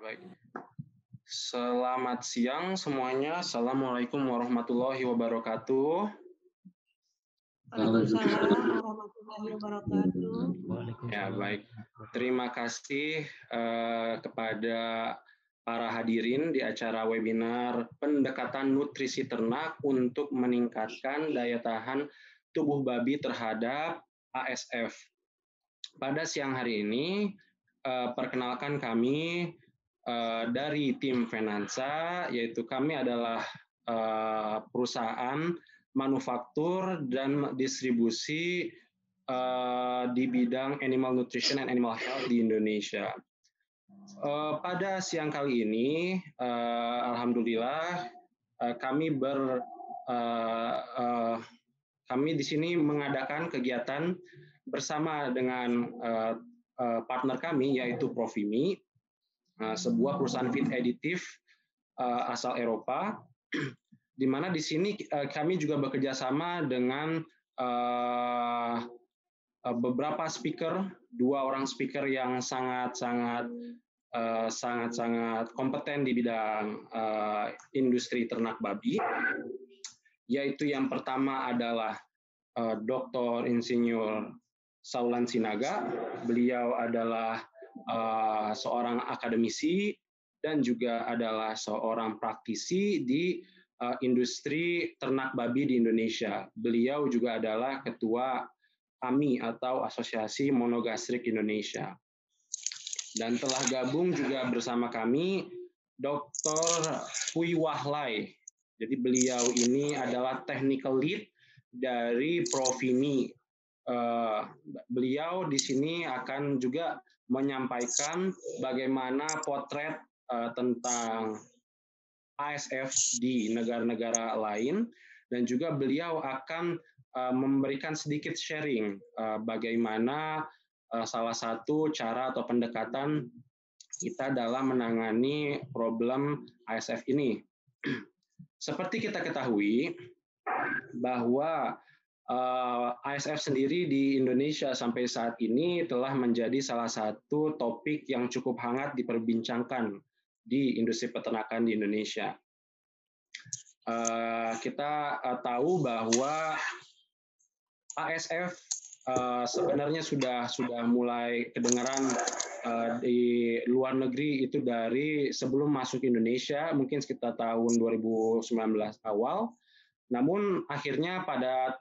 Baik. Selamat siang semuanya. Assalamualaikum warahmatullahi wabarakatuh. Waalaikumsalam warahmatullahi wabarakatuh. Ya, baik. Terima kasih kepada para hadirin di acara webinar pendekatan nutrisi ternak untuk meningkatkan daya tahan tubuh babi terhadap ASF. Pada siang hari ini, perkenalkan kami dari tim Venansa, yaitu kami adalah perusahaan manufaktur dan distribusi di bidang animal nutrition and animal health di Indonesia. Pada siang kali ini, alhamdulillah kami di sini mengadakan kegiatan bersama dengan partner kami yaitu Profimi, sebuah perusahaan feed additive asal Eropa, di mana di sini kami juga bekerja sama dengan beberapa speaker, 2 orang speaker yang sangat kompeten di bidang industri ternak babi, yaitu yang pertama adalah Dr. Insinyur Saulan Sinaga. Beliau adalah seorang akademisi dan juga adalah seorang praktisi di industri ternak babi di Indonesia. Beliau juga adalah ketua AMI atau Asosiasi Monogastrik Indonesia. Dan telah gabung juga bersama kami Dr. Pui Wahlai. Jadi beliau ini adalah technical lead dari Profimi. Beliau di sini akan juga menyampaikan bagaimana potret tentang ASF di negara-negara lain, dan juga beliau akan memberikan sedikit sharing bagaimana salah satu cara atau pendekatan kita dalam menangani problem ASF ini. Seperti kita ketahui bahwa ASF sendiri di Indonesia sampai saat ini telah menjadi salah satu topik yang cukup hangat diperbincangkan di industri peternakan di Indonesia. Kita tahu bahwa ASF sebenarnya sudah mulai kedengaran di luar negeri itu dari sebelum masuk Indonesia, mungkin sekitar tahun 2019 awal. Namun akhirnya pada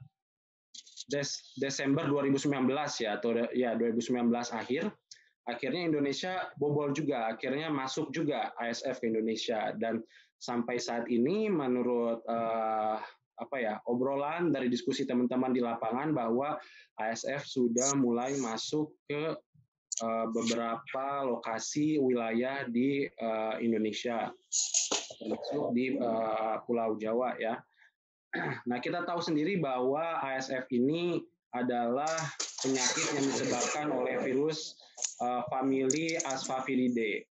Desember 2019 atau 2019 akhirnya Indonesia bobol juga, akhirnya masuk juga ASF ke Indonesia, dan sampai saat ini menurut obrolan dari diskusi teman-teman di lapangan bahwa ASF sudah mulai masuk ke beberapa lokasi wilayah di Indonesia, termasuk di Pulau Jawa ya. Nah, kita tahu sendiri bahwa ASF ini adalah penyakit yang disebabkan oleh virus famili Asfaviridae.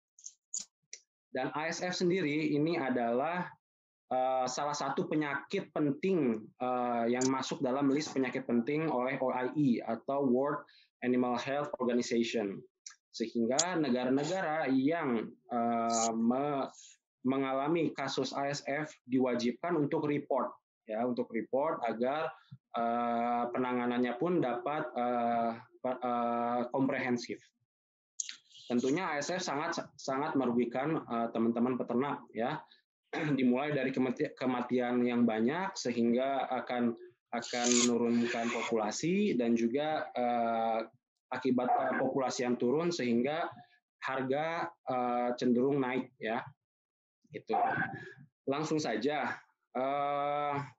Dan ASF sendiri ini adalah salah satu penyakit penting yang masuk dalam list penyakit penting oleh OIE atau World Animal Health Organization. Sehingga negara-negara yang mengalami kasus ASF diwajibkan untuk report agar penanganannya pun dapat komprehensif. Tentunya ASF sangat merugikan teman-teman peternak ya, dimulai dari kematian yang banyak sehingga akan menurunkan populasi, dan juga akibat populasi yang turun sehingga harga cenderung naik ya. Itu. Langsung saja.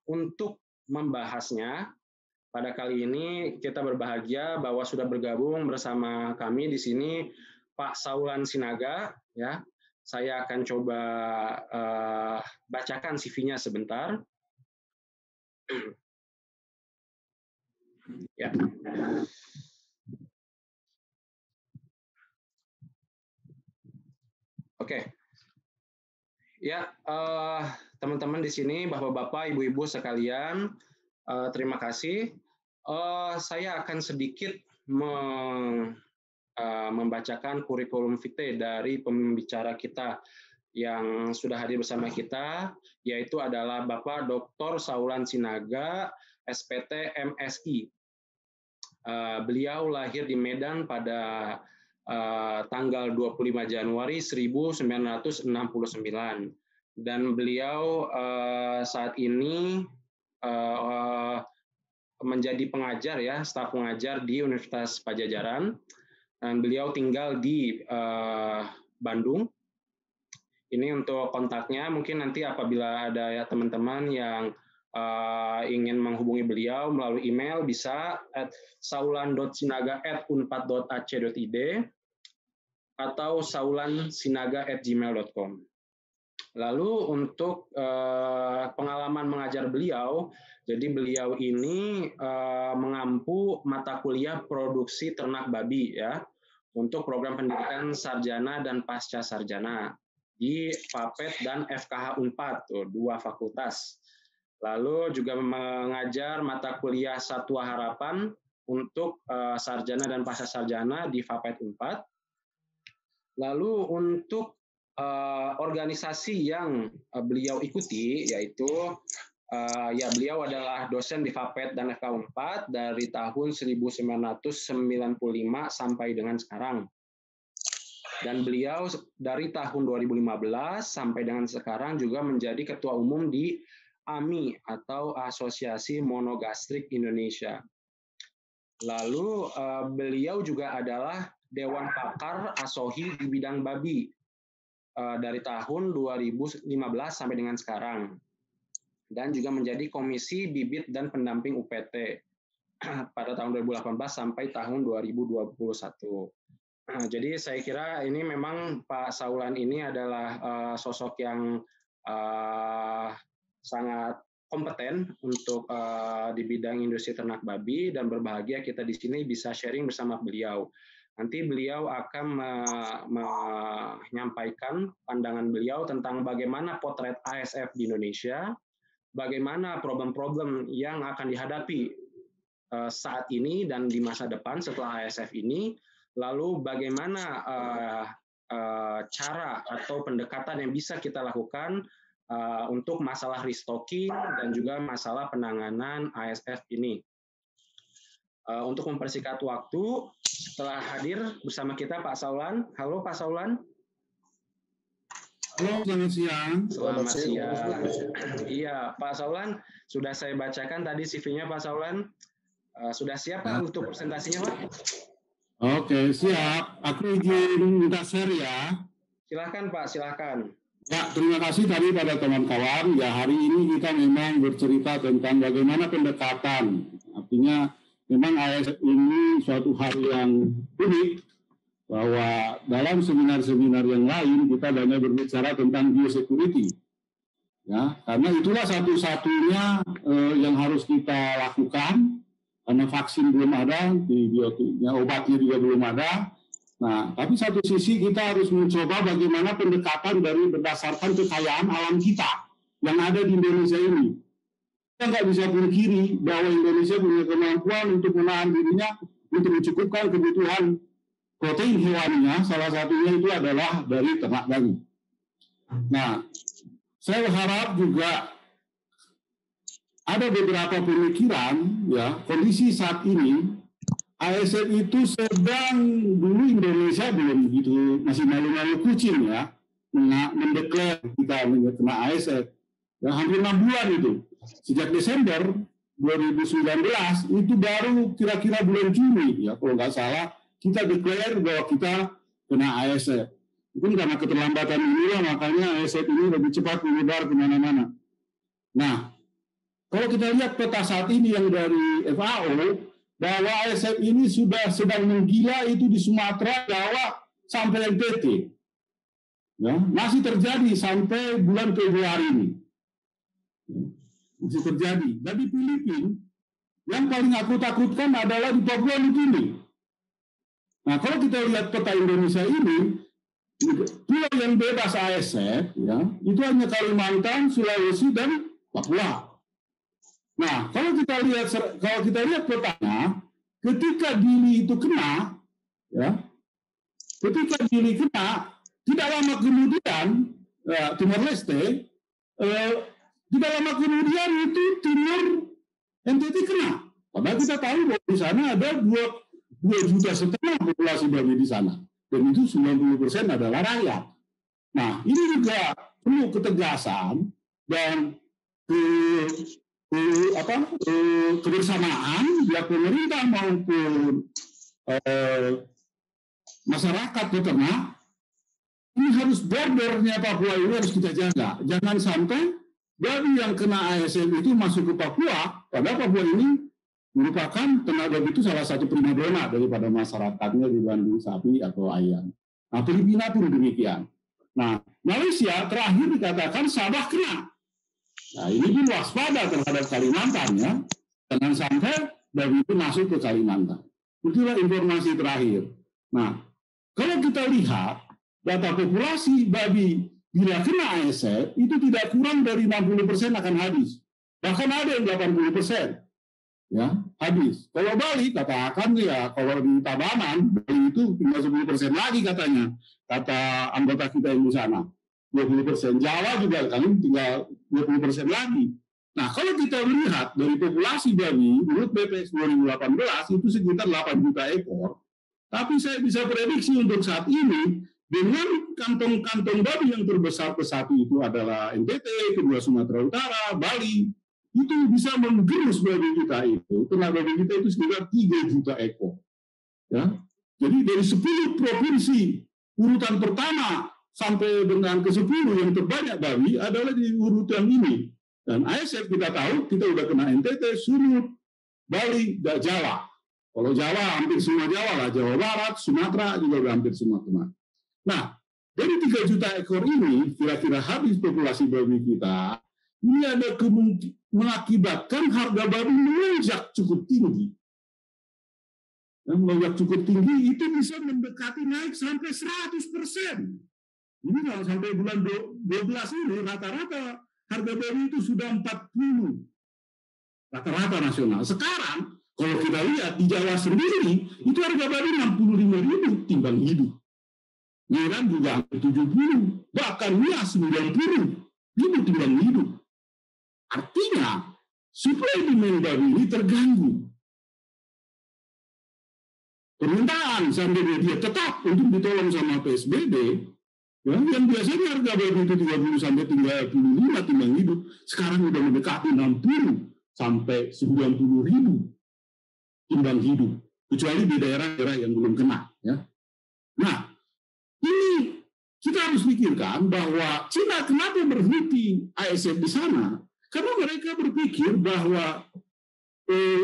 Untuk membahasnya pada kali ini kita berbahagia bahwa sudah bergabung bersama kami di sini Pak Saulan Sinaga ya. Saya akan coba bacakan CV-nya sebentar. Ya. Oke. Ya, teman-teman di sini, bapak-bapak, ibu-ibu sekalian, terima kasih. Saya akan sedikit membacakan kurikulum vitae dari pembicara kita yang sudah hadir bersama kita, yaitu adalah Bapak Dr. Saulan Sinaga, SPT MSI. Beliau lahir di Medan pada tanggal 25 Januari 1969 dan beliau saat ini menjadi pengajar ya, staf pengajar di Universitas Padjadjaran, dan beliau tinggal di Bandung. Ini untuk kontaknya, mungkin nanti apabila ada ya teman-teman yang ingin menghubungi beliau melalui email bisa saulan.sinaga@unpad.ac.id atau saulansinaga@gmail.com. Lalu untuk pengalaman mengajar beliau, jadi beliau ini mengampu mata kuliah produksi ternak babi ya untuk program pendidikan sarjana dan pasca sarjana di FAPET dan FKH Unpad, tuh, 2 fakultas. Lalu juga mengajar mata kuliah Satwa Harapan untuk sarjana dan pasca sarjana di FAPET Unpad. Lalu untuk organisasi yang beliau ikuti, yaitu ya beliau adalah dosen di FAPET dan FKH Unpad dari tahun 1995 sampai dengan sekarang. Dan beliau dari tahun 2015 sampai dengan sekarang juga menjadi ketua umum di AMI atau Asosiasi Monogastrik Indonesia. Lalu beliau juga adalah Dewan Pakar ASOHI di bidang babi dari tahun 2015 sampai dengan sekarang. Dan juga menjadi Komisi Bibit dan Pendamping UPT pada tahun 2018 sampai tahun 2021. Jadi saya kira ini memang Pak Saulan ini adalah sosok yang sangat kompeten untuk di bidang industri ternak babi dan berbahagia kita di sini bisa sharing bersama beliau. Nanti beliau akan menyampaikan pandangan beliau tentang bagaimana potret ASF di Indonesia, bagaimana problem-problem yang akan dihadapi saat ini dan di masa depan setelah ASF ini, lalu bagaimana cara atau pendekatan yang bisa kita lakukan untuk masalah restocking dan juga masalah penanganan ASF ini. Untuk mempersingkat waktu, setelah hadir bersama kita Pak Saulan. Halo Pak Saulan. Halo, selamat siang. Selamat siang. Iya, Pak Saulan, sudah saya bacakan tadi CV-nya Pak Saulan. Sudah siap Pak untuk presentasinya Pak? Oke, siap. Aku izin minta share ya. Silahkan Pak, silahkan. Ya, terima kasih tadi pada kawan-kawan. Ya, hari ini kita memang bercerita tentang bagaimana pendekatan. Artinya, memang ASF ini suatu hal yang unik, bahwa dalam seminar-seminar yang lain kita banyak berbicara tentang biosecurity. Ya, karena itulah satu-satunya yang harus kita lakukan. Karena vaksin belum ada, obatnya juga belum ada. Nah, tapi satu sisi kita harus mencoba bagaimana pendekatan dari berdasarkan kekayaan alam kita yang ada di Indonesia ini. Kita nggak bisa pungkiri bahwa Indonesia punya kemampuan untuk menahan dirinya untuk mencukupkan kebutuhan protein hewaninya. Salah satunya itu adalah dari ternak babi. Nah, saya berharap juga ada beberapa pemikiran, ya, kondisi saat ini ASF itu sedang, dulu Indonesia belum begitu, masih malu-malu kucing ya, mendeklar kita kena ASF. Ya, hampir 6 bulan itu. Sejak Desember 2019 itu baru kira-kira bulan Juni ya, kalau nggak salah kita deklar bahwa kita kena ASF. Mungkin karena keterlambatan inilah makanya ASF ini lebih cepat menyebar kemana-mana. Nah, kalau kita lihat peta saat ini yang dari FAO, bahwa ASF ini sudah sedang menggila itu di Sumatera, Jawa, sampai NTT. Ya, masih terjadi sampai bulan Februari ini. Masih terjadi. Dan di Filipina, yang paling aku takutkan adalah di Papua Nugini. Nah, kalau kita lihat peta Indonesia ini, pulau yang bebas ASF, ya, itu hanya Kalimantan, Sulawesi, dan Papua. Nah, kalau kita lihat petanya, ketika Dili itu kena, ya, ketika Gili kena, tidak lama kemudian Timor Leste, tidak lama kemudian itu Timur NTT kena. Padahal kita tahu bahwa di sana ada 2,5 juta populasi babi di sana. Dan itu 90% adalah rakyat. Nah, ini juga perlu ketegasan dan kebersamaan pihak pemerintah maupun masyarakat peternak. Ini harus bordernya Papua ini harus kita jaga. Jangan sampai babi yang kena ASF itu masuk ke Papua, padahal Papua ini merupakan ternak babi itu salah satu primadona daripada masyarakatnya dibanding sapi atau ayam. Nah, Filipina pun demikian. Nah, Malaysia terakhir dikatakan Sabah kena. Nah, ini pun waspada terhadap Kalimantan ya. Jangan sampai babi itu masuk ke Kalimantan. Itulah informasi terakhir. Nah, kalau kita lihat data populasi babi bila kena ASF itu tidak kurang dari 60% akan habis. Bahkan ada yang 80%. Ya, habis. Kalau Bali katakan ya, kalau di Tabanan Bali itu tinggal 10% lagi katanya, kata anggota kita yang di sana. 20%. Jawa juga kali tinggal 20% lagi. Nah, kalau kita melihat dari populasi babi menurut BPS 2018 itu sekitar 8 juta ekor. Tapi saya bisa prediksi untuk saat ini dengan kantong-kantong babi yang terbesar ke sapi itu adalah NTT, kedua Sumatera Utara, Bali. Itu bisa menggerus babi kita itu, ternak babi kita itu sekitar 3 juta ekor. Ya. Jadi dari 10 provinsi, urutan pertama sampai dengan ke-10 yang terbanyak babi adalah di urutan ini. Dan ASF kita tahu, kita udah kena NTT, Sumut, Bali, dan Jawa. Kalau Jawa, hampir semua Jawa lah, Jawa Barat, Sumatera juga udah hampir semua kena. Nah, dari 3 juta ekor ini, kira-kira habis populasi babi kita, ini ada kemungkinan mengakibatkan harga babi melonjak cukup tinggi. Dan melonjak cukup tinggi itu bisa mendekati naik sampai 100%. Ini kalau sampai bulan 12 ini rata-rata harga babi itu sudah 40. Rata-rata nasional. Sekarang kalau kita lihat di Jawa sendiri itu harga babi 65.000 timbang hidup. Iran juga 70, bahkan Nias 90.000 timbang hidup. Artinya, suplai demand babi ini terganggu. Permintaan sampai dia tetap untuk ditolong sama PSBB, ya, yang biasanya harga babi itu 30 sampai 35 timbang hidup, sekarang udah mendekati 60 sampai 90.000 timbang hidup, kecuali di daerah-daerah yang belum kena. Ya. Nah, ini kita harus pikirkan bahwa Cina kenapa berhenti ASF di sana? Karena mereka berpikir bahwa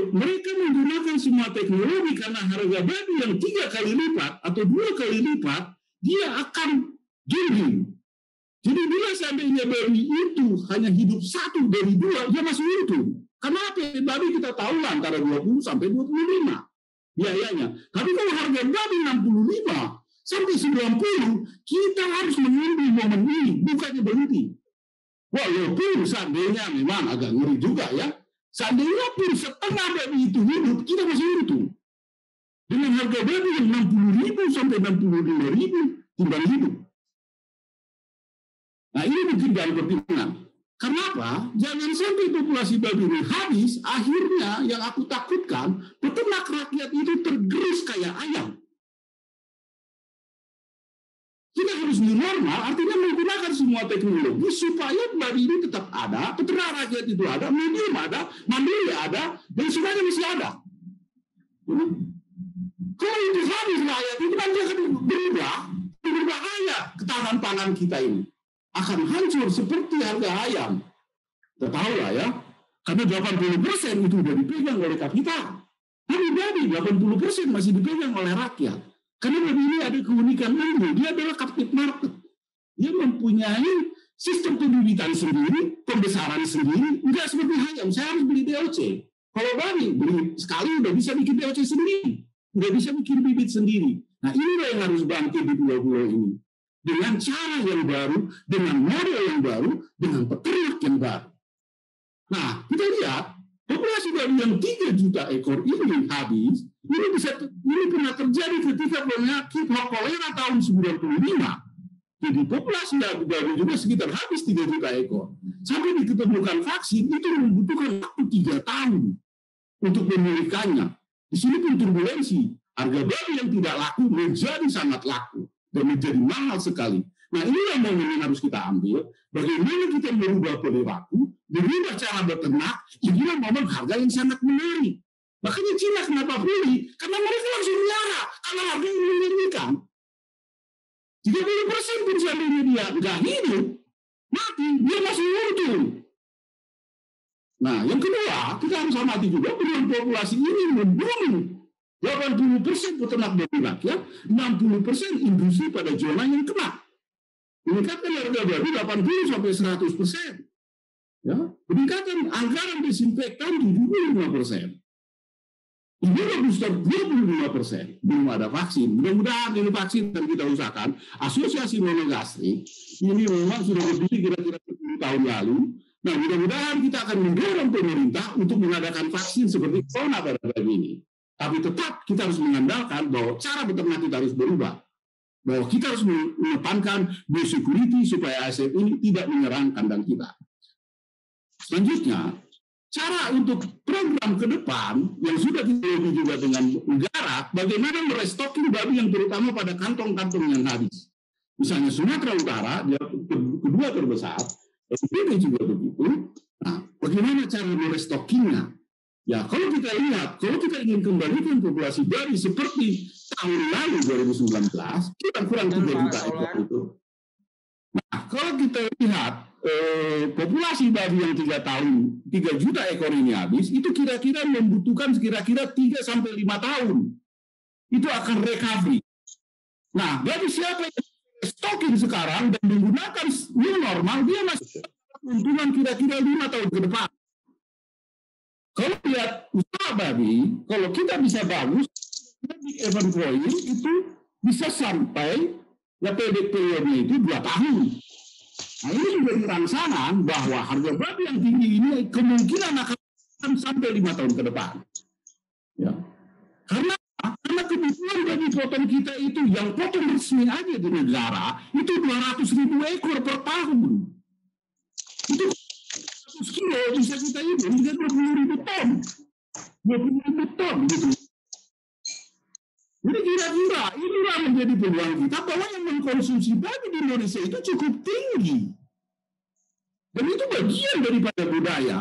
mereka menggunakan semua teknologi karena harga babi yang 3 kali lipat atau 2 kali lipat, dia akan gambling. Jadi bila seandainya babi itu hanya hidup 1 dari 2, dia masih untung. Karena babi kita tahu lah antara 20 sampai 25 biayanya. Tapi kalau harga babi 65 sampai 90, kita harus mengambil momen ini, bukannya berhenti. Walaupun seandainya memang agak ngeri juga ya. Seandainya pun setengah babi itu hidup, kita masih untung. Dengan harga babi yang 60.000 sampai 65.000 timbang hidup. Nah ini mungkin dalam pertimbangan. Kenapa? Jangan sampai populasi babi ini habis, akhirnya yang aku takutkan, peternak rakyat itu tergerus kayak ayam. Kita harus new normal, artinya menggunakan semua teknologi supaya babi ini tetap ada, peternak rakyat itu ada, medium ada, mandiri ada, dan semuanya masih ada. Kalau itu habis rakyat itu nanti akan berbahaya ketahanan pangan kita ini. Akan hancur seperti harga ayam. Kita tahu lah ya, karena 80% itu sudah dipegang oleh kapital. Tapi babi 80% masih dipegang oleh rakyat. Karena babi ini ada keunikan ilmu, dia adalah captive market. Dia mempunyai sistem pembibitan sendiri, pembesaran sendiri, enggak seperti ayam, saya harus beli DOC. Kalau babi, beli sekali udah bisa bikin DOC sendiri, udah bisa bikin bibit sendiri. Nah inilah yang harus bangkit di pulau-pulau ini. Dengan cara yang baru, dengan model yang baru, dengan peternak yang baru. Nah, kita lihat, populasi babi yang 3 juta ekor ini habis, Ini pernah terjadi ketika penyakit kolera tahun 95. Jadi populasi babi juga sekitar habis 3 juta ekor. Sampai diketemukan vaksin, itu membutuhkan waktu 3 tahun untuk memulihkannya. Di sini pun turbulensi. Harga babi yang tidak laku menjadi sangat laku dan menjadi mahal sekali. Nah, inilah momen yang harus kita ambil. Bagaimana kita merubah perilaku, merubah cara beternak, inilah momen harga yang sangat menarik. Makanya Cina kenapa beli? Karena mereka langsung melihara, karena harga yang mengerikan. 30% pun seandainya dia nggak hidup, mati, dia masih untung. Nah, yang kedua, kita harus amati juga penurunan populasi ini membunuh 80% peternak babi rakyat, 60% industri pada zona yang kena. Meningkatkan harga babi 80-100%. Ya, peningkatan anggaran desinfektan 75%. Ini booster 25%. Belum ada vaksin. Mudah-mudahan ini vaksin dan kita usahakan. Asosiasi Monogastrik ini memang sudah berdiri kira-kira 10 tahun lalu. Nah, mudah-mudahan kita akan mendorong pemerintah untuk mengadakan vaksin seperti corona pada babi ini. Tapi tetap kita harus mengandalkan bahwa cara beternak kita harus berubah. Bahwa kita harus mengedepankan biosecurity supaya ASF ini tidak menyerang kandang kita. Selanjutnya, cara untuk program ke depan yang sudah dilebih juga dengan negara, bagaimana merestocking babi yang terutama pada kantong-kantong yang habis. Misalnya Sumatera Utara, dia kedua terbesar, NTB juga begitu. Nah, bagaimana cara merestockingnya? Ya, kalau kita lihat, kalau kita ingin kembalikan populasi babi seperti tahun lalu 2019, kita kurang 3 juta ekor itu. Nah, kalau kita lihat populasi babi yang 3 juta ekor ini habis, itu kira-kira membutuhkan kira-kira 3-5 tahun. Itu akan recovery. Nah, bagi siapa yang stocking sekarang dan menggunakan new normal, dia masih keuntungan kira-kira 5 tahun ke depan. Kalau lihat usaha babi, kalau kita bisa bagus, di event point itu bisa sampai ya periodenya itu 2 tahun. Nah, ini juga dirangsangan bahwa harga babi yang tinggi ini kemungkinan akan sampai 5 tahun ke depan. Ya. Karena kebutuhan bagi potong kita itu yang potong resmi aja di negara itu 200.000 ekor per tahun. Itu 100 kilo bisa kita hidup bisa 20.000 ton. 20.000 ton gitu. Jadi kira-kira inilah menjadi peluang kita bahwa yang mengkonsumsi babi di Indonesia itu cukup tinggi. Dan itu bagian daripada budaya.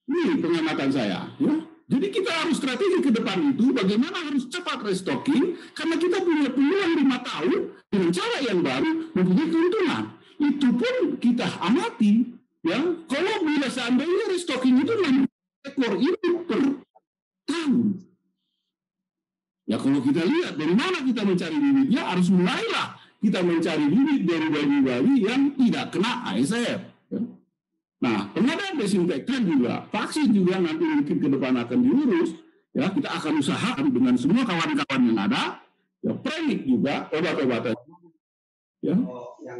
Ini pengamatan saya. Ya. Jadi kita harus strategi ke depan itu bagaimana harus cepat restocking karena kita punya peluang 5 tahun dengan cara yang baru mempunyai keuntungan. Itu pun kita amati. Ya, kalau bila seandainya restocking itu 6 ekor itu per tahun. Ya kalau kita lihat dari mana kita mencari bibitnya, harus mulailah kita mencari bibit dari babi-babi yang tidak kena ASF. Ya. Nah, pengadaan desinfektan juga, vaksin juga nanti mungkin ke depan akan diurus. Ya, kita akan usahakan dengan semua kawan-kawan yang ada. Ya, premik juga, obat-obatan. Ya.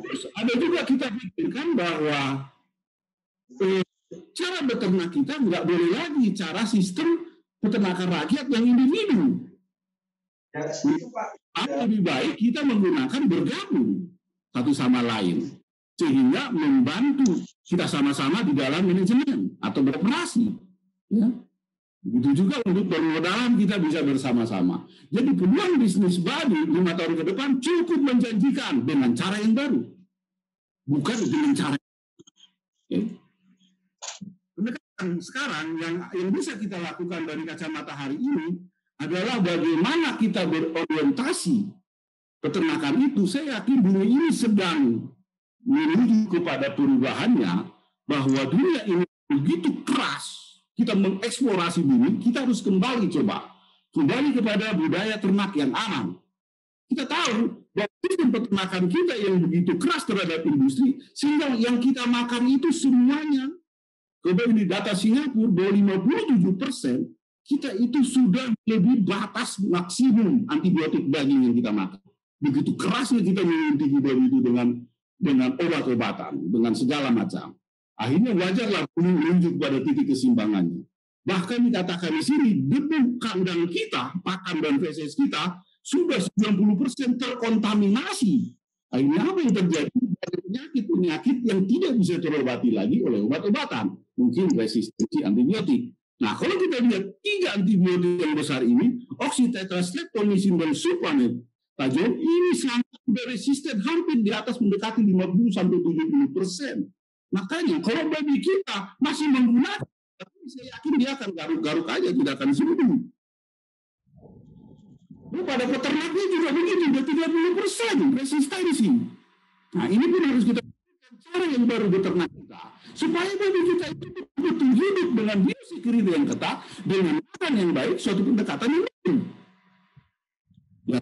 Terus ada juga kita pikirkan bahwa cara beternak kita nggak boleh lagi cara sistem peternakan rakyat yang individu. Lebih baik kita menggunakan bergabung satu sama lain sehingga membantu kita sama-sama di dalam manajemen atau beroperasi. Ya. Begitu juga untuk permodalan kita bisa bersama-sama. Jadi peluang bisnis babi 5 tahun ke depan cukup menjanjikan dengan cara yang baru, bukan dengan cara. Okay. Pendekatan sekarang yang bisa kita lakukan dari kacamata hari ini adalah bagaimana kita berorientasi peternakan itu. Saya yakin dunia ini sedang menuju kepada perubahannya, bahwa dunia ini begitu keras kita mengeksplorasi bumi, kita harus kembali kepada budaya ternak yang aman. Kita tahu bahwa sistem peternakan kita yang begitu keras terhadap industri, sehingga yang kita makan itu semuanya. Kalau di data Singapura, bahwa 57% kita itu sudah lebih batas maksimum antibiotik daging yang kita makan. Begitu kerasnya kita mengintip babi itu dengan obat-obatan, dengan segala macam. Akhirnya wajarlah menuju pada titik keseimbangannya. Bahkan dikatakan di sini, debu kandang kita, pakan dan feses kita, sudah 90% terkontaminasi. Akhirnya apa yang terjadi? Penyakit-penyakit yang tidak bisa terobati lagi oleh obat-obatan. Mungkin resistensi antibiotik. Nah, kalau kita lihat 3 antibiotik yang besar ini, oxytetrastreptomycin dan sulfametazol, ini sangat resisten, hampir di atas mendekati 50-70%. Makanya, kalau baby kita masih menggunakan, saya yakin dia akan garuk-garuk aja, tidak akan sembuh. Pada peternaknya juga begitu, sudah 30% resistensi. Nah, ini pun harus kita lakukan cara yang baru beternak kita, supaya baby kita itu betul hidup dengan biosecurity yang ketat, dengan makan yang baik, suatu pendekatan yang baik. Ya,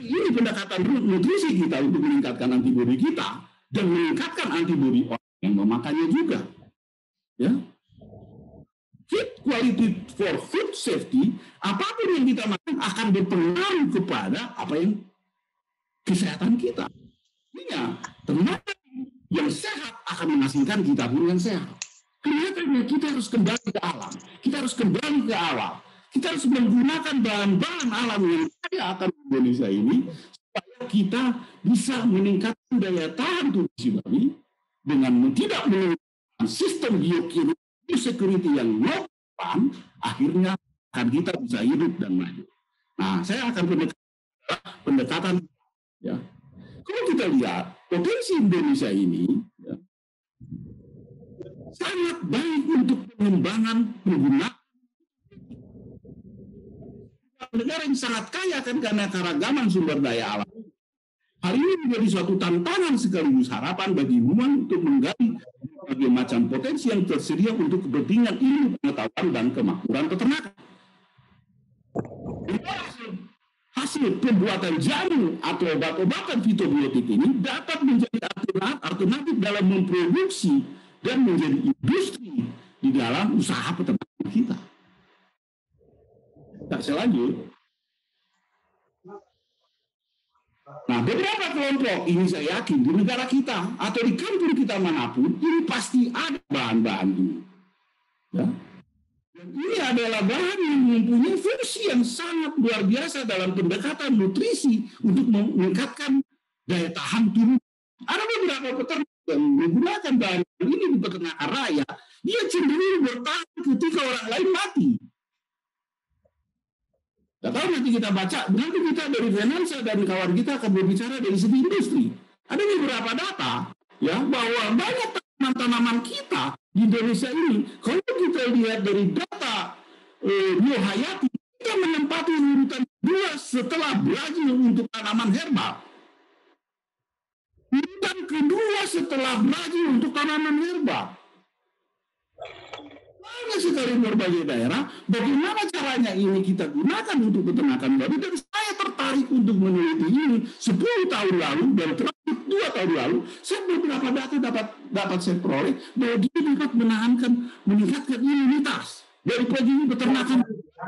ini pendekatan nutrisi kita untuk meningkatkan antibodi kita dan meningkatkan antibodi orang yang memakannya juga. Ya. Food quality for food safety, apapun yang kita makan akan berpengaruh kepada apa yang kesehatan kita. Artinya, ternak yang sehat akan menghasilkan kita pun yang sehat. Kelihatannya kita harus kembali ke alam, kita harus kembali ke awal, kita harus menggunakan bahan-bahan alam yang kaya akan Indonesia ini supaya kita bisa meningkatkan daya tahan tubuh si babi dengan tidak menggunakan sistem biosecurity yang nopan, akhirnya akan kita bisa hidup dan maju. Nah, saya akan pendekatan ya. Kalau kita lihat potensi Indonesia ini ya, sangat baik untuk pengembangan penggunaan negara yang sangat kaya kan karena keragaman sumber daya alam. Hal ini menjadi suatu tantangan sekaligus harapan bagi umat untuk menggali berbagai macam potensi yang tersedia untuk kepentingan ilmu pengetahuan dan kemakmuran peternakan. Hasil pembuatan jamu atau obat-obatan fitobiotik ini dapat menjadi alternatif dalam memproduksi dan menjadi industri di dalam usaha peternakan kita. Tak saya lanjut. Nah, beberapa kelompok ini saya yakin di negara kita atau di kampung kita manapun ini pasti ada bahan-bahan ini. Ya. Dan ini adalah bahan yang mempunyai fungsi yang sangat luar biasa dalam pendekatan nutrisi untuk meningkatkan daya tahan tubuh. Ada beberapa peternak yang menggunakan bahan ini di peternakan raya, dia cenderung bertahan ketika orang lain mati. Kalau nanti kita baca, nanti kita dari Finansa dan kawan kita akan berbicara dari segi industri. Ada beberapa data ya bahwa banyak tanaman kita di Indonesia ini, kalau kita lihat dari data Bio Hayati, kita menempati urutan 2 setelah Brazil untuk tanaman herbal. Urutan kedua setelah Brazil untuk tanaman herbal. Banyak sekali berbagai daerah, bagaimana caranya ini kita gunakan untuk peternakan babi, dan saya tertarik untuk meneliti ini 10 tahun lalu, dan terakhir 2 tahun lalu, saya beberapa data dapat saya peroleh, bahwa dia dapat meningkatkan imunitas dari pagi peternakan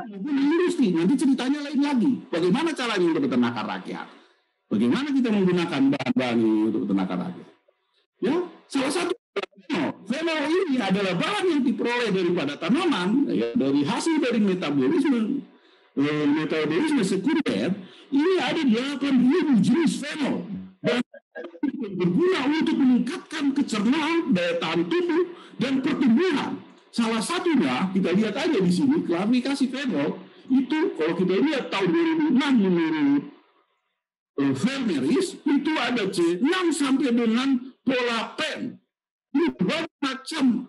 maupun industri. Nanti ceritanya lain lagi, bagaimana caranya untuk peternakan rakyat, bagaimana kita menggunakan bahan-bahan ini untuk peternakan rakyat. Ya, salah satu fenol ini adalah bahan yang diperoleh daripada tanaman, ya, dari hasil dari metabolisme sekunder. Ini ada 8.000 jenis fenol dan berguna untuk meningkatkan kecernaan, daya tahan tubuh, dan pertumbuhan. Salah satunya kita lihat aja di sini klasifikasi fenol itu kalau kita lihat tahun 2006 menurut Vermeeris itu ada C6 sampai dengan polapen. Ini berbagai macam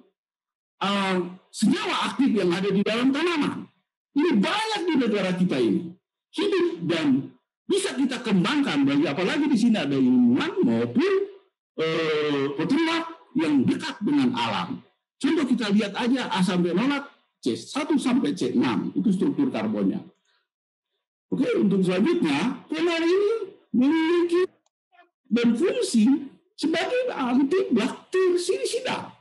senyawa aktif yang ada di dalam tanaman. Ini banyak di negara kita ini. Hidup dan bisa kita kembangkan, bagi apalagi di sini ada ilmuwan maupun peternak yang dekat dengan alam. Contoh kita lihat aja asam fenolat C1 sampai C6, itu struktur karbonnya. Oke, untuk selanjutnya, fenol ini memiliki dan fungsi sebagai antibakterisida.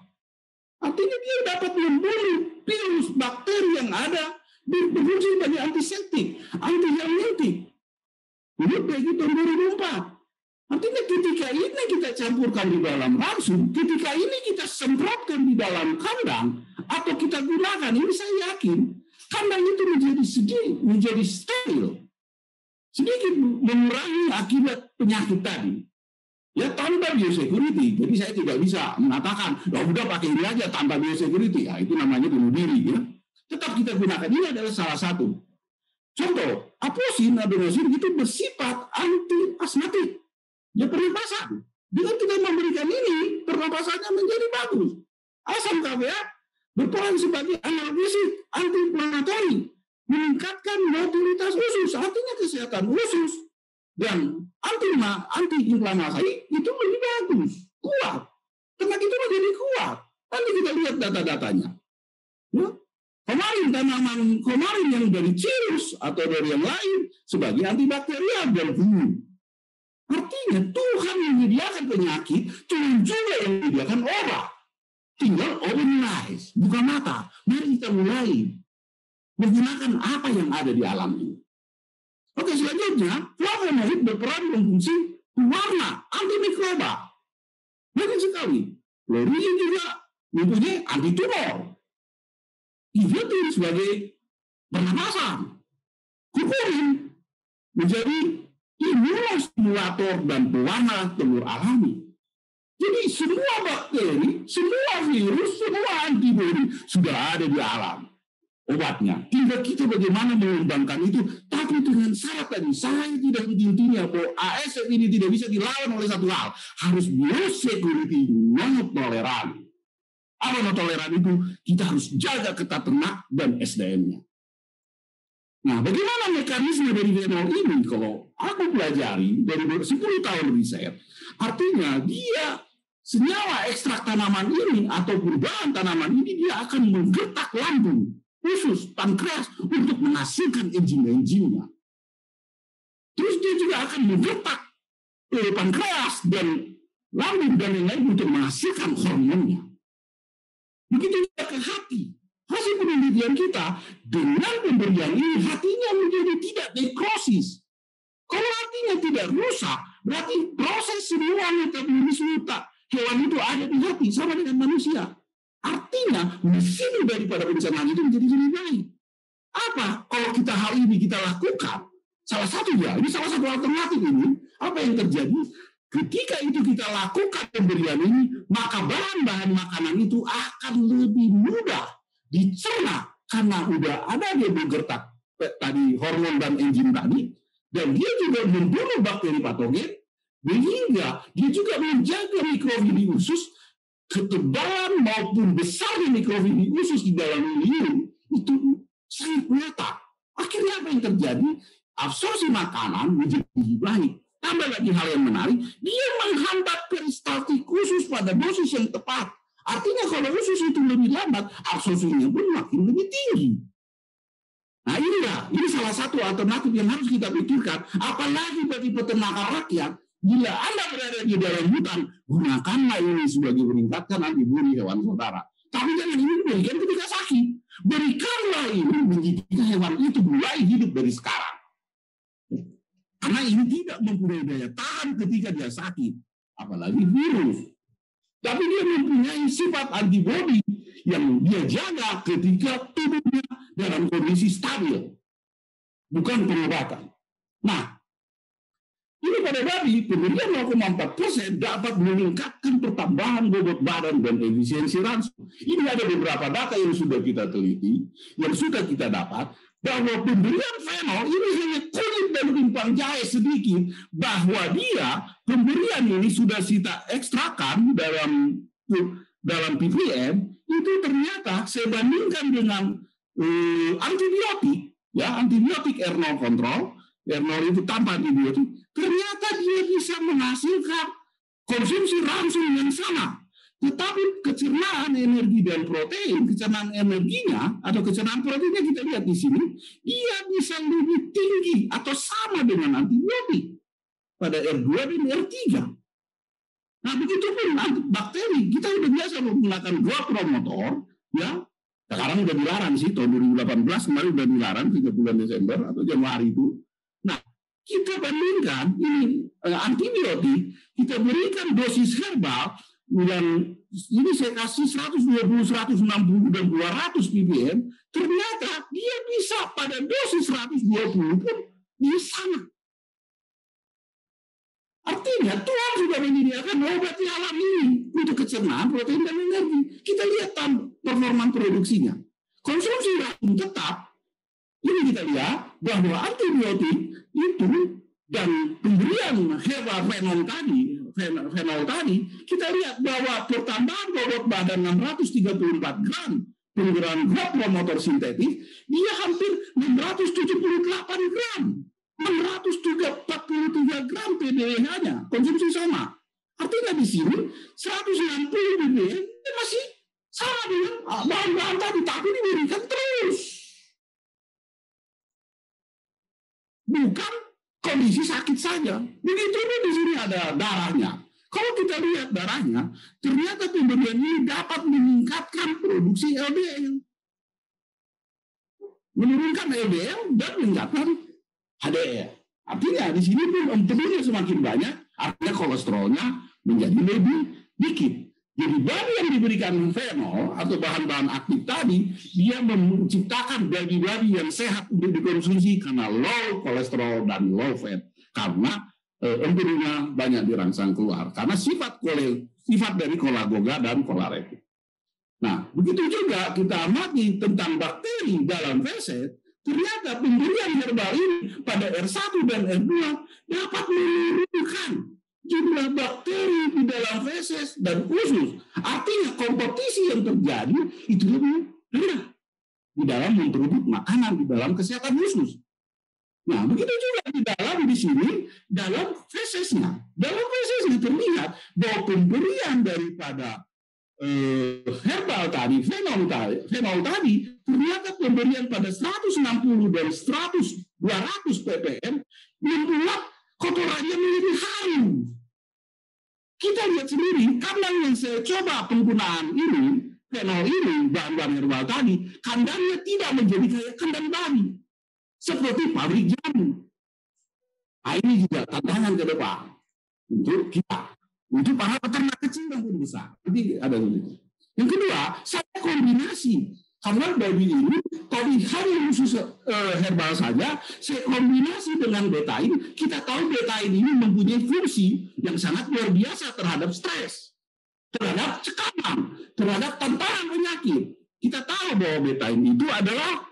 Artinya dia dapat membunuh virus bakteri yang ada, berfungsi sebagai antiseptik, antihelmintik. Menurut PG tahun 2004. Artinya ketika ini kita campurkan di dalam ransum, ketika ini kita semprotkan di dalam kandang, atau kita gunakan, ini saya yakin kandang itu menjadi steril, sedikit mengurangi akibat penyakit tadi. Ya tanpa biosecurity, jadi saya tidak bisa mengatakan, ya udah pakai ini aja tanpa biosecurity, ya itu namanya bunuh diri. Ya. Tetap kita gunakan, ini adalah salah satu. Contoh, aposin, adenosine itu bersifat anti-asmatik. Ya pernapasan. Dengan kita memberikan ini, pernapasannya menjadi bagus. Asam KVA berperan sebagai analgesik, anti-inflamatori, meningkatkan mobilitas usus, artinya kesehatan usus. Dan anti-inflamasi itu lebih bagus, kuat. Ternak itu menjadi kuat. Nanti kita lihat data-datanya. Ya. Kemarin yang dari cirrus atau dari yang lain sebagai antibakterial dan flu. Artinya Tuhan yang menyediakan penyakit, Tuhan juga yang menyediakan obat. Tinggal open eyes, buka mata. Mari kita mulai menggunakan apa yang ada di alam ini. Oke, selanjutnya, flavonoid berperan berfungsi warna antimikroba. Banyak sekali. Laurelia juga mempunyai antitumor. Ivermectin sebagai pernapasan. Kurkumin menjadi imunostimulator dan pewarna telur alami. Jadi semua bakteri, semua virus, semua antibodi sudah ada di alam. Obatnya. Tinggal kita bagaimana mengembangkan itu. Tapi dengan syarat tadi, saya tidak intinya bahwa ASF ini tidak bisa dilawan oleh satu hal. Harus biosecurity, non-toleran. Apa non-toleran itu? Kita harus jaga ketat ternak dan SDM-nya. Nah, bagaimana mekanisme dari fenol ini? Kalau aku pelajari dari 10 tahun riset, artinya dia senyawa ekstrak tanaman ini atau perubahan tanaman ini dia akan menggertak lambung, usus, pankreas untuk menghasilkan enzim-enzimnya. Terus dia juga akan menggertak pankreas dan lambung dan lain-lain untuk menghasilkan hormonnya. Begitu juga ke hati. Hasil penelitian kita, dengan pemberian ini hatinya menjadi tidak nekrosis. Kalau hatinya tidak rusak, berarti proses semua metabolisme hewan itu ada di hati, sama dengan manusia. Artinya, mesin daripada pencernaan itu menjadi lebih baik. Apa? Kalau kita hal ini kita lakukan, salah satu alternatif ini, apa yang terjadi? Ketika itu kita lakukan pemberian ini, maka bahan-bahan makanan itu akan lebih mudah dicerna karena udah ada dia bergertak tadi hormon dan enzim tadi, dan dia juga membunuh bakteri patogen, sehingga dia juga menjaga mikrofili usus, ketebalan maupun besarnya mikrofili usus di dalam ini itu sangat nyata. Akhirnya apa yang terjadi? Absorpsi makanan menjadi lebih baik. Tambah lagi hal yang menarik, dia menghambat peristaltik usus pada dosis yang tepat. Artinya kalau usus itu lebih lambat, absorpsinya pun makin lebih tinggi. Nah ini salah satu alternatif yang harus kita pikirkan. Apalagi bagi peternakan rakyat, bila Anda berada di dalam hutan, gunakanlah ini sebagai meningkatkan antibodi hewan saudara. Tapi jangan ini diberikan ketika sakit. Berikanlah ini menjadikan hewan itu mulai hidup dari sekarang. Karena ini tidak mempunyai daya tahan ketika dia sakit. Apalagi virus. Tapi dia mempunyai sifat antibodi yang dia jaga ketika tubuhnya dalam kondisi stabil. Bukan pengobatan. Nah, ini pada babi, pemberian 0,4% dapat meningkatkan pertambahan bobot badan dan efisiensi ransum. Ini ada beberapa data yang sudah kita teliti, yang sudah kita dapat, bahwa pemberian fenol ini hanya kulit dan rimpang jahe sedikit, bahwa dia pemberian ini sudah kita ekstrakan dalam PPM, itu ternyata saya bandingkan dengan antibiotik, ya antibiotik R0 kontrol, R0 itu tanpa antibiotik, ternyata dia bisa menghasilkan konsumsi ransum yang sama. Tetapi kecernaan energi dan protein, kecernaan energinya atau kecernaan proteinnya kita lihat di sini, dia bisa lebih tinggi atau sama dengan antibiotik pada R2 dan R3. Nah, begitu pun bakteri, kita sudah biasa menggunakan growth promotor, ya. Sekarang sudah dilarang sih, tahun 2018 kemarin sudah dilarang 3 bulan Desember atau Januari itu. Nah, kita bandingkan ini antibiotik, kita berikan dosis herbal Dan ini saya kasih 120, 160, dan 200 ppm, ternyata dia bisa pada dosis 120 pun dia sama. Artinya Tuhan sudah menyediakan obat di alam ini untuk kecernaan, protein, dan energi. Kita lihat performa produksinya. Konsumsi racun tetap, ini kita lihat bahwa antibiotik itu dan pemberian fenol tadi, kita lihat bahwa pertambahan bobot badan 634 gram penggunaan growth promotor sintetik, dia hampir 678 gram. 643 gram PDH-nya, konsumsi sama. Artinya di sini 160 ppm masih sama dengan bahan-bahan tadi, tapi diberikan terus. Bukan kondisi sakit saja. Begitu di sini ada darahnya. Kalau kita lihat darahnya, ternyata pemberian ini dapat meningkatkan produksi LDL. Menurunkan LDL dan meningkatkan HDL. Artinya di sini pun empedunya semakin banyak, artinya kolesterolnya menjadi lebih dikit. Jadi bahan yang diberikan fenol atau bahan-bahan aktif tadi, dia menciptakan babi-babi yang sehat untuk dikonsumsi karena low kolesterol dan low fat. Karena empedunya banyak dirangsang keluar. Karena sifat dari kolagoga dan kolaretik. Nah, begitu juga kita amati tentang bakteri dalam feses. Ternyata pemberian herbal ini pada R1 dan R2 dapat menurunkan jumlah bakteri di dalam feses dan usus. Artinya kompetisi yang terjadi itu lebih rendah di dalam memperebut makanan, di dalam kesehatan usus. Nah, begitu juga di sini dalam fesesnya. Dalam fesesnya terlihat bahwa pemberian daripada herbal tadi, fenol tadi, ternyata pemberian pada 160 dan 200 ppm membuat kotorannya menjadi harum. Kita lihat sendiri, kandang yang saya coba penggunaan ini, fenol ini, bahan-bahan herbal tadi, kandangnya tidak menjadi kayak kandang babi, seperti pabrik jamu. Nah, ini juga tantangan ke depan untuk kita. Untuk para peternak kecil maupun besar. Jadi ada begitu. Yang kedua, saya kombinasi. Karena babi ini, tadi hanya khusus herbal saja, saya kombinasi dengan betain. Kita tahu betain ini mempunyai fungsi yang sangat luar biasa terhadap stres, terhadap cekaman, terhadap tantangan penyakit. Kita tahu bahwa betain itu adalah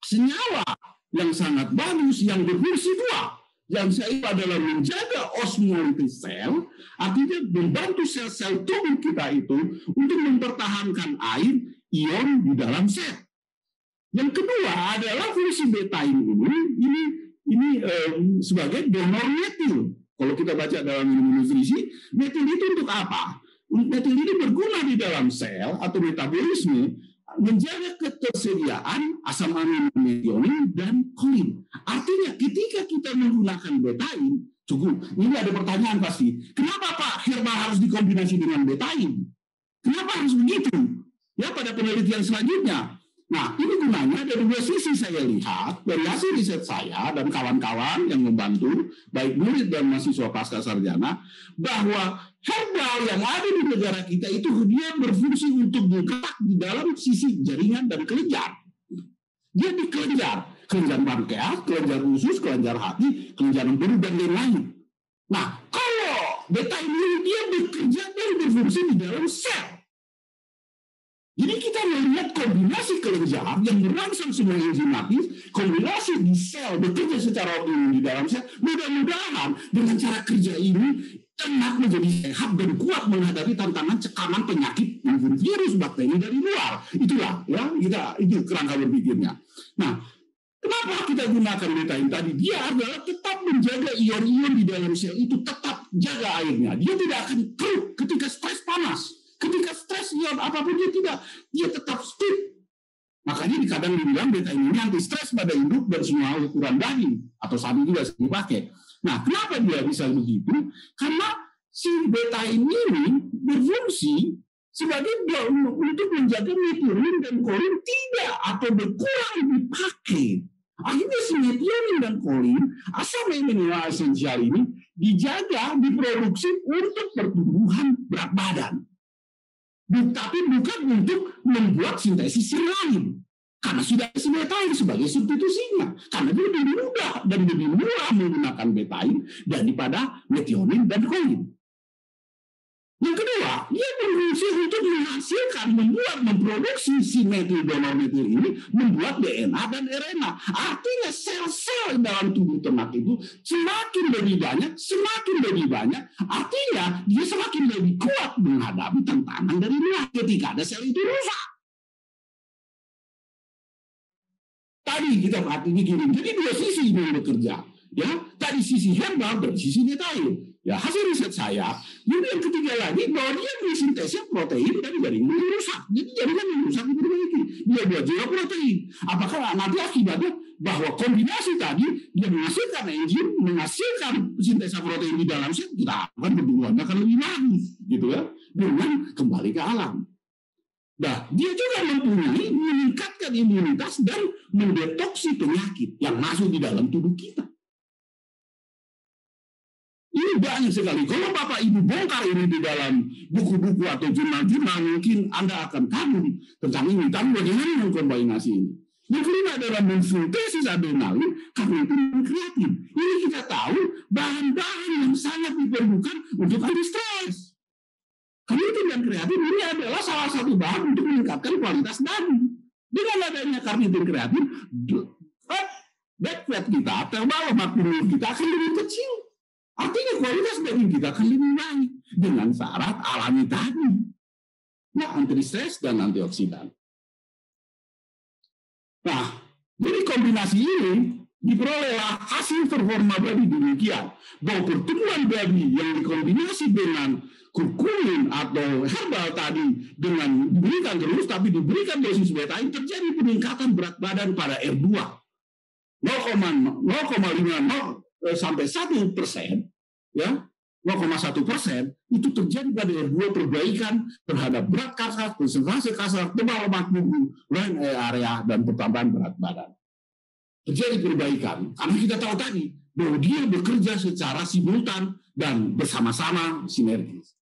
senyawa yang sangat bagus, yang berfungsi dua. Yang saya adalah menjaga osmosis sel, artinya membantu sel-sel tubuh kita itu untuk mempertahankan air, ion di dalam sel. Yang kedua adalah fungsi betain ini sebagai donor metil. Kalau kita baca dalam ilmu nutrisi, metil itu untuk apa? Metil ini berguna di dalam sel atau metabolisme, menjaga ketersediaan asam amino metionin dan kolin. Artinya ketika kita menggunakan betain, cukup. Ini ada pertanyaan pasti. Kenapa Pak herbal harus dikombinasi dengan betain? Kenapa harus begitu? Ya, pada penelitian selanjutnya. Nah, ini gunanya dari dua sisi saya lihat, dari hasil riset saya dan kawan-kawan yang membantu, baik murid dan mahasiswa pasca sarjana, bahwa herbal yang ada di negara kita itu dia berfungsi untuk bergerak di dalam sisi jaringan dan kelenjar. Dia di kelenjar pankreas, kelenjar usus, kelenjar hati, kelenjar empedu, dan lain-lain. Nah, kalau betain ini dia bekerja dan berfungsi di dalam sel. Jadi kita melihat kombinasi kelenjar yang merangsang semua enzimatis, kombinasi di sel bekerja secara optimum di dalam sel. Mudah-mudahan dengan cara kerja ini ternak menjadi sehat dan kuat menghadapi tantangan cekaman penyakit maupun virus bakteri dari luar. Itulah ya itu kerangka berpikirnya. Nah, kenapa kita gunakan betain tadi? Dia adalah tetap menjaga ion-ion di dalam sel itu tetap jaga airnya. Dia tidak akan keruh ketika stres panas. Ketika stres ion apapun dia tetap stiff. Makanya kadang dibilang betain ini anti stres pada induk dan semua ukuran daging atau sapi juga sering dipakai. Nah, kenapa dia bisa begitu? Karena si betain ini berfungsi sebagai untuk menjaga metionin dan kolin tidak atau berkurang dipakai. Akhirnya si metionin dan kolin, asam amino esensial ini dijaga, diproduksi untuk pertumbuhan berat badan. Tapi bukan untuk membuat sintesis yang lain. Karena sudah ada betain sebagai substitusinya. Karena dia lebih mudah dan lebih murah menggunakan betain daripada metionin dan kolin. Yang kedua, dia berfungsi untuk menghasilkan, memproduksi si metil-donormetil ini, membuat DNA dan RNA. Artinya sel-sel dalam tubuh ternak itu semakin lebih banyak, artinya dia semakin lebih kuat menghadapi tantangan dari luar ketika ada sel itu rusak. Tadi kita artinya gini, jadi dua sisi yang bekerja. Ya, tadi sisi herbal dan sisi betain. Ya, hasil riset saya, jadi yang ketiga lagi bahwa dia mensintesis protein dari jaringan yang rusak. Jadi jaringan yang rusak diperbaiki. Dia buat juga protein. Apakah nanti akibatnya bahwa kombinasi tadi dia menghasilkan enzim, menghasilkan sintesa protein di dalam sel, kita akan pertumbuhannya akan lebih bagus, gitu ya, dengan kembali ke alam. Nah, dia juga mempunyai meningkatkan imunitas dan mendetoksi penyakit yang masuk di dalam tubuh kita. Ini banyak sekali. Kalau Bapak Ibu bongkar ini di dalam buku-buku atau jurnal-jurnal, mungkin Anda akan kagum tentang ini. Tapi bagaimana mengkombinasi ini? Yang kelima adalah mensintesis adrenalin, karena itu kreatin. Ini kita tahu bahan-bahan yang sangat diperlukan untuk anti-stres. Karnitin dan kreatin ini adalah salah satu bahan untuk meningkatkan kualitas daging. Dengan adanya karnitin kreatin, back fat kita atau lemak punggung kita akan lebih kecil. Artinya kualitas daging kita akan lebih baik dengan syarat alami tadi. Nah, anti-stres dan antioksidan. Nah, dari kombinasi ini diperolehlah hasil performa babi demikian. Bahwa pertumbuhan babi yang dikombinasi dengan kurkumin atau herbal tadi dengan diberikan terus tapi diberikan dosis betain, terjadi peningkatan berat badan pada R2 0,50 sampai 1%, ya 0,1% itu terjadi pada R2, perbaikan terhadap berat kasar, konsentrasi kasar, tebal lemak punggung, lain area dan pertambahan berat badan. Terjadi perbaikan karena kita tahu tadi bahwa dia bekerja secara simultan dan bersama-sama sinergis.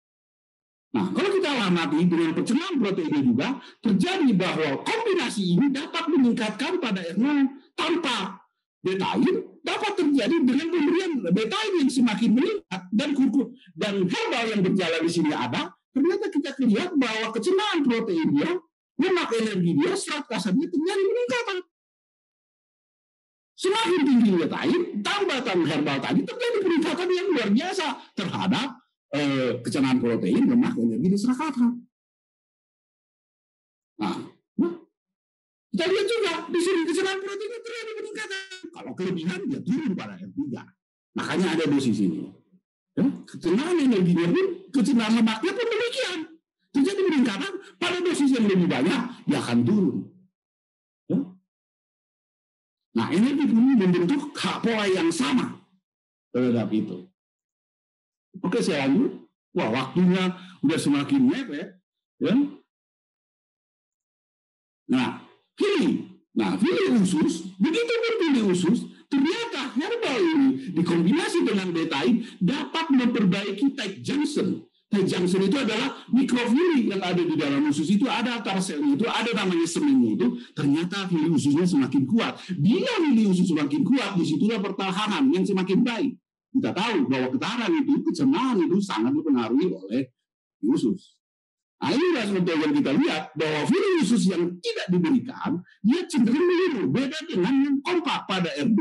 Nah, kalau kita amati dengan pencernaan proteinnya juga terjadi bahwa kombinasi ini dapat meningkatkan pada R0 tanpa betain, dapat terjadi dengan pemberian betain yang semakin meningkat dan herbal yang berjalan di sini ada. Ternyata kita lihat bahwa kecernaan protein dia, lemak energi dia, serat kasarnya terjadi peningkatan. Semakin tinggi betain, tambatan herbal tadi terjadi peningkatan yang luar biasa terhadap kecernaan protein, lemak energi dan serat kasar. Nah, kita lihat juga di sini kecernaan proteinnya terjadi peningkatan. Kalau kelebihan dia turun pada R3. Makanya ada dosis ini. Ya, kecernaan energinya pun, kecernaan lemaknya pun demikian. Terjadi peningkatan pada dosis yang lebih banyak, dia akan turun. Ya. Nah, energi pun membentuk pola yang sama terhadap itu. Oke, saya lanjut. Wah, waktunya udah semakin mepet. Ya. Nah, pilih usus, begitu pun pilih usus, ternyata herbal ini dikombinasi dengan betain dapat memperbaiki tight junction. Tight junction itu adalah mikrofili yang ada di dalam usus itu, ada antar selnya itu, ada namanya semennya itu, ternyata fili ususnya semakin kuat. Bila fili usus semakin kuat, disitulah pertahanan yang semakin baik. Kita tahu bahwa ketahanan itu, kecernaan itu sangat dipengaruhi oleh usus. Nah, inilah sebetulnya yang kita lihat bahwa fili usus yang tidak diberikan, dia cenderung menurun. Beda dengan yang kompak pada R2.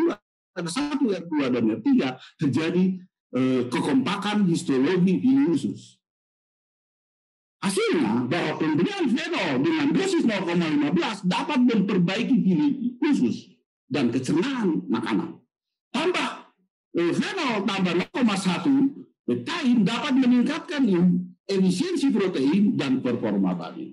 Pada 1, R2, dan R3 terjadi kekompakan histologi fili usus. Hasilnya bahwa pemberian fenol dengan dosis 0,15 dapat memperbaiki fili usus dan kecernaan makanan. Tambah fenol tambah 0,1 betain dapat meningkatkan efisiensi protein dan performa babi.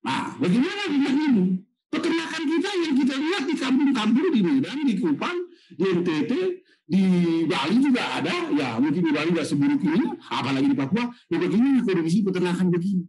Nah, bagaimana dengan ini? Peternakan kita yang kita lihat di kampung-kampung di Medan, di Kupang, di NTT, di Bali juga ada. Ya, mungkin di Bali tidak seburuk ini, apalagi di Papua. Ya, bagaimana kondisi peternakan begini?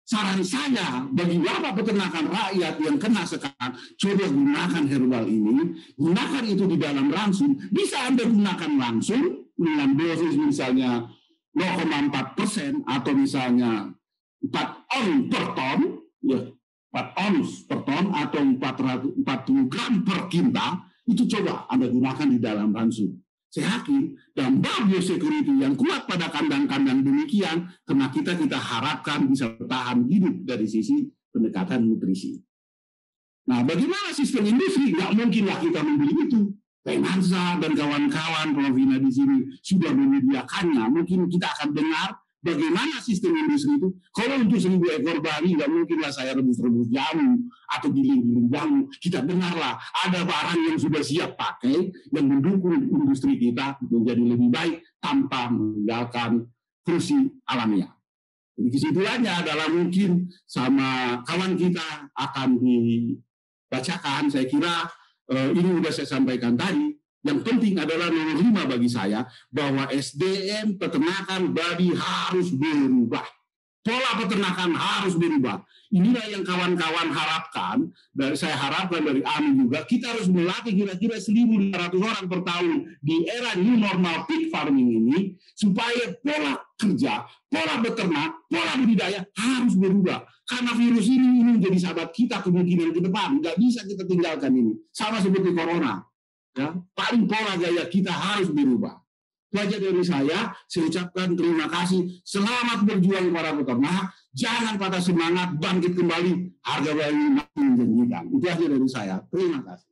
saran saya bagi Bapak peternakan rakyat yang kena sekarang, coba gunakan herbal ini, gunakan itu di dalam langsung. Bisa Anda gunakan langsung dengan dosis misalnya 0,4% atau misalnya 4 on per ton, ya 4 ons per ton atau 440 gram per kinta, itu coba Anda gunakan di dalam langsung. Saya yakin dan biosecurity yang kuat pada kandang-kandang demikian, karena kita harapkan bisa bertahan hidup dari sisi pendekatan nutrisi. Nah, bagaimana sistem industri? Nggak mungkinlah kita membeli itu. Penansa dan kawan-kawan Provina di sini sudah menyediakannya. Mungkin kita akan dengar bagaimana sistem industri itu. Kalau untuk 1.000 ekor babi, nggak mungkinlah saya rebus-rebus jamu atau giling-giling jamu. Kita dengarlah ada barang yang sudah siap pakai yang mendukung industri kita menjadi lebih baik tanpa meninggalkan fungsi alamiah. Jadi kesimpulannya adalah mungkin sama kawan kita akan dibacakan. Saya kira ini sudah saya sampaikan tadi. Yang penting adalah nomor 5 bagi saya, bahwa SDM peternakan babi harus berubah. Pola peternakan harus berubah. Inilah yang kawan-kawan harapkan, dan saya harapkan dari AMI juga, kita harus melatih kira-kira 1.500 orang per tahun di era new normal pig farming ini, supaya pola kerja, pola beternak, pola budidaya harus berubah. Karena virus ini menjadi sahabat kita kemungkinan ke depan. Nggak bisa kita tinggalkan ini. Sama seperti corona. Ya, paling pola gaya kita harus berubah. Itu aja dari saya ucapkan terima kasih. Selamat berjuang para peternak. Jangan patah semangat, bangkit kembali. Harga bayi makin menjanjikan. Itu aja dari saya. Terima kasih.